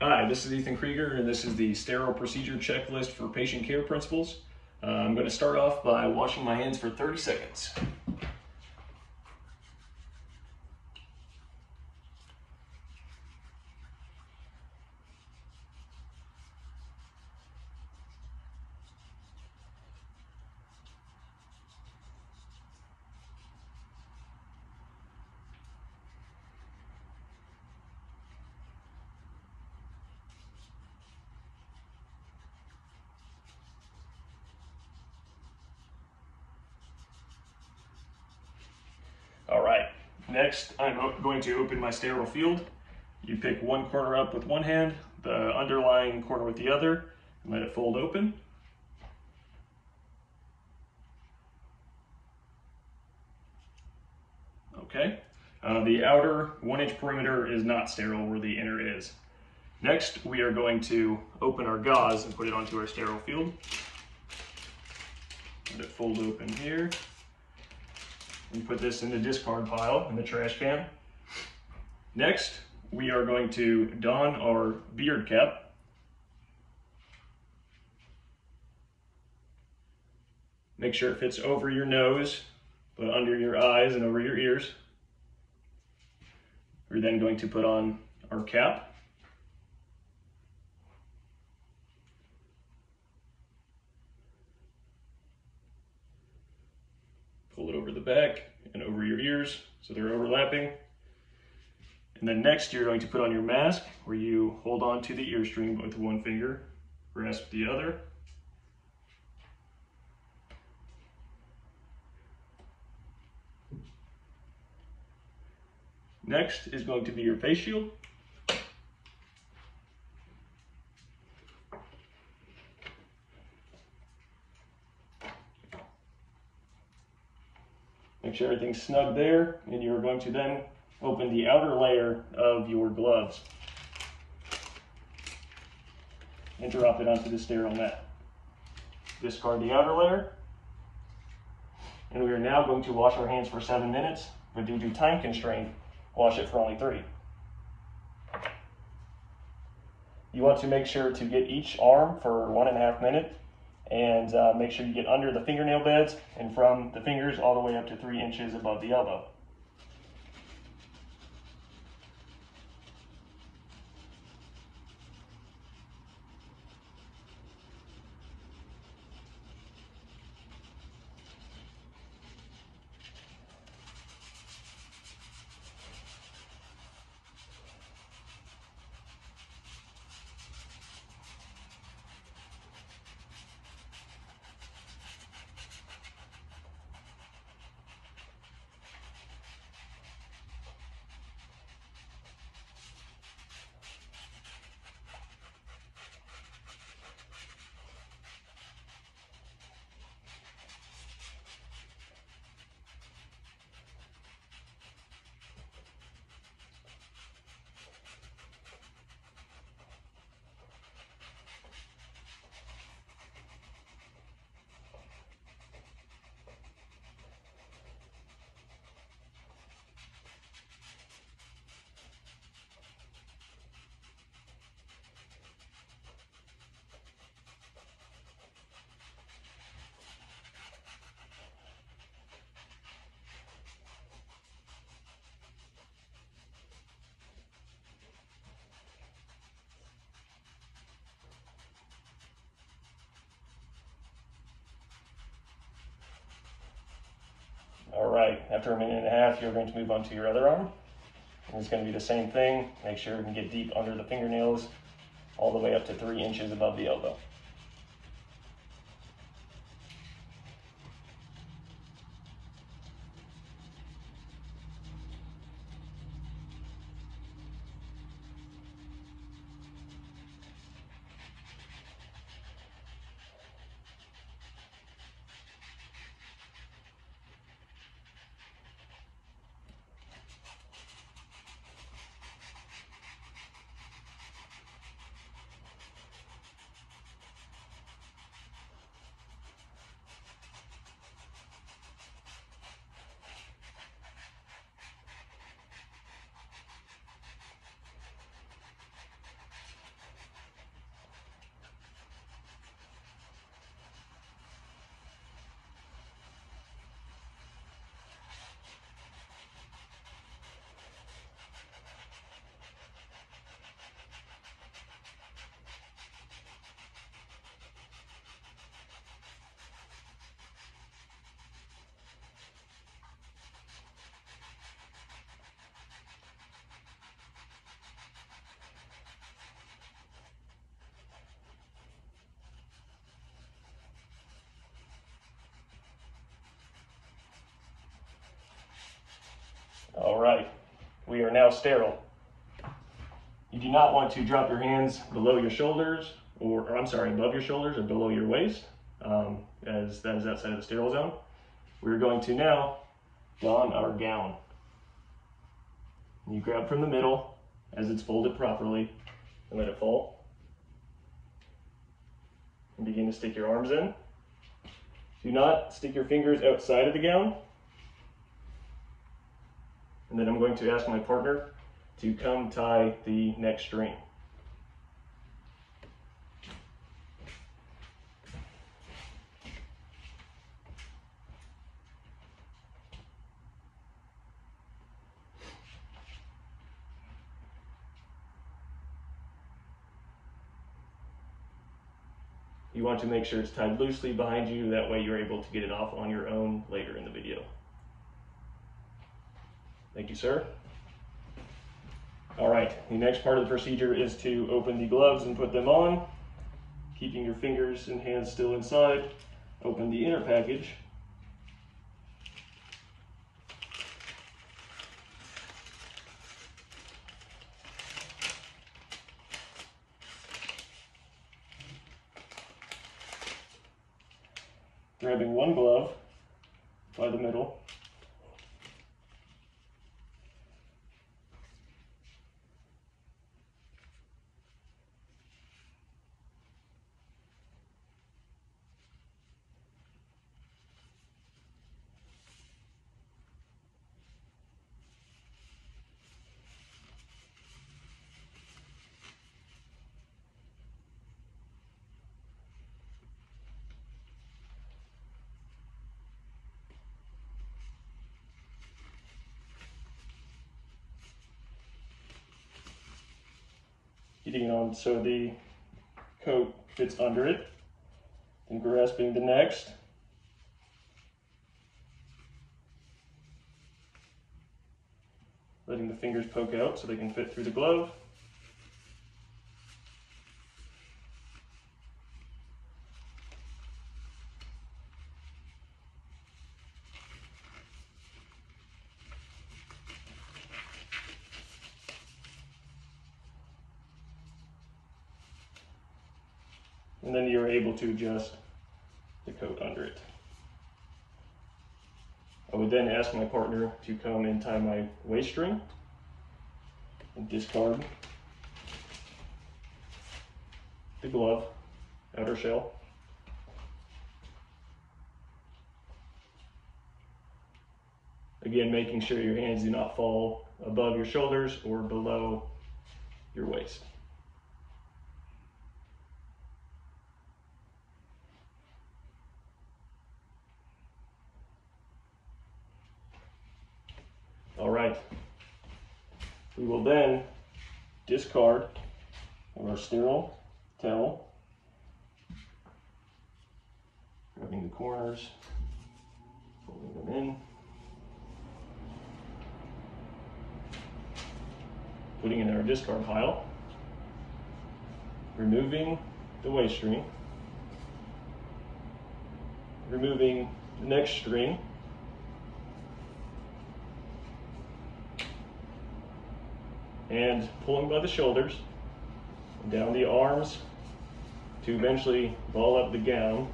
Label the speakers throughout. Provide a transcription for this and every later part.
Speaker 1: Hi, this is Ethan Krieger, and this is the sterile procedure checklist for patient care principles. I'm going to start off by washing my hands for 30 seconds. All right, next I'm going to open my sterile field. You pick one corner up with one hand, the underlying corner with the other, and let it fold open. Okay, the outer 1-inch perimeter is not sterile where the inner is. Next, we are going to open our gauze and put it onto our sterile field. Let it fold open here. And put this in the discard pile in the trash can. Next, we are going to don our beard cap. Make sure it fits over your nose, but under your eyes and over your ears. We're then going to put on our cap. Pull it over the back and over your ears so they're overlapping. And then next you're going to put on your mask where you hold on to the ear string with one finger, grasp the other. Next is going to be your face shield. Make sure everything's snug there, and you're going to then open the outer layer of your gloves and drop it onto the sterile mat. Discard the outer layer, and we are now going to wash our hands for 7 minutes, but due to time constraint, wash it for only 3. You want to make sure to get each arm for 1.5 minutes, and make sure you get under the fingernail beds and from the fingers all the way up to 3 inches above the elbow. All right, after 1.5 minutes, you're going to move on to your other arm. And it's going to be the same thing. Make sure you can get deep under the fingernails, all the way up to 3 inches above the elbow. right, we are now sterile. You do not want to drop your hands below your shoulders, or I'm sorry, above your shoulders or below your waist, as that is outside of the sterile zone. We're going to now don our gown. You grab from the middle as it's folded properly and let it fall. And begin to stick your arms in. Do not stick your fingers outside of the gown. And then I'm going to ask my partner to come tie the next string. You want to make sure it's tied loosely behind you, that way you're able to get it off on your own later in the video. Thank you, sir. All right, the next part of the procedure is to open the gloves and put them on, keeping your fingers and hands still inside. Open the inner package. Grabbing one glove by the middle. Getting it on so the coat fits under it, and grasping the next. Letting the fingers poke out so they can fit through the glove. And then you're able to adjust the coat under it. I would then ask my partner to come and tie my waist string and discard the glove outer shell. Again, making sure your hands do not fall above your shoulders or below your waist. All right, we will then discard our sterile towel, grabbing the corners, folding them in, putting in our discard pile, removing the waist string, removing the next string, and pulling by the shoulders, down the arms to eventually ball up the gown.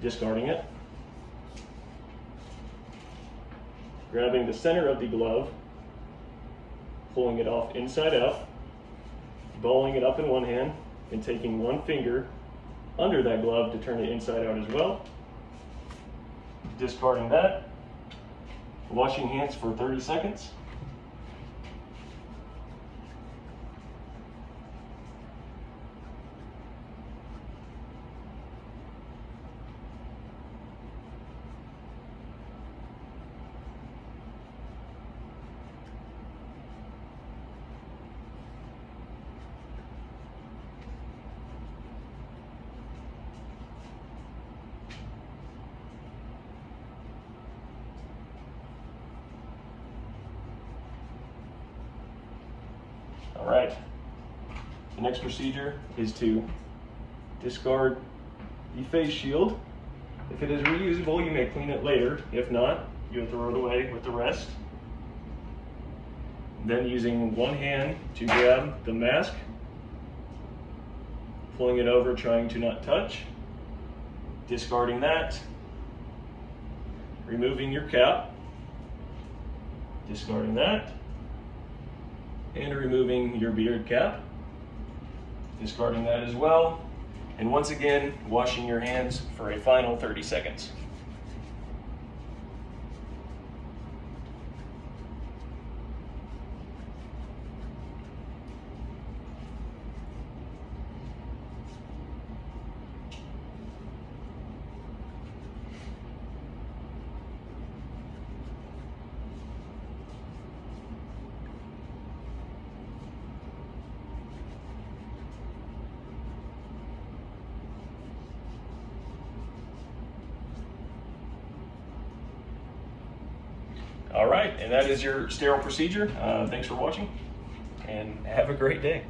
Speaker 1: Discarding it. Grabbing the center of the glove, pulling it off inside out, balling it up in one hand, and taking one finger under that glove to turn it inside out as well. Discarding that, washing hands for 30 seconds. All right. The next procedure is to discard the face shield. If it is reusable, you may clean it later. If not, you'll throw it away with the rest. Then using one hand to grab the mask, pulling it over, trying to not touch, discarding that, removing your cap, discarding that, and removing your beard cap, discarding that as well, and once again, washing your hands for a final 30 seconds. All right, and that is your sterile procedure. Thanks for watching, and have a great day.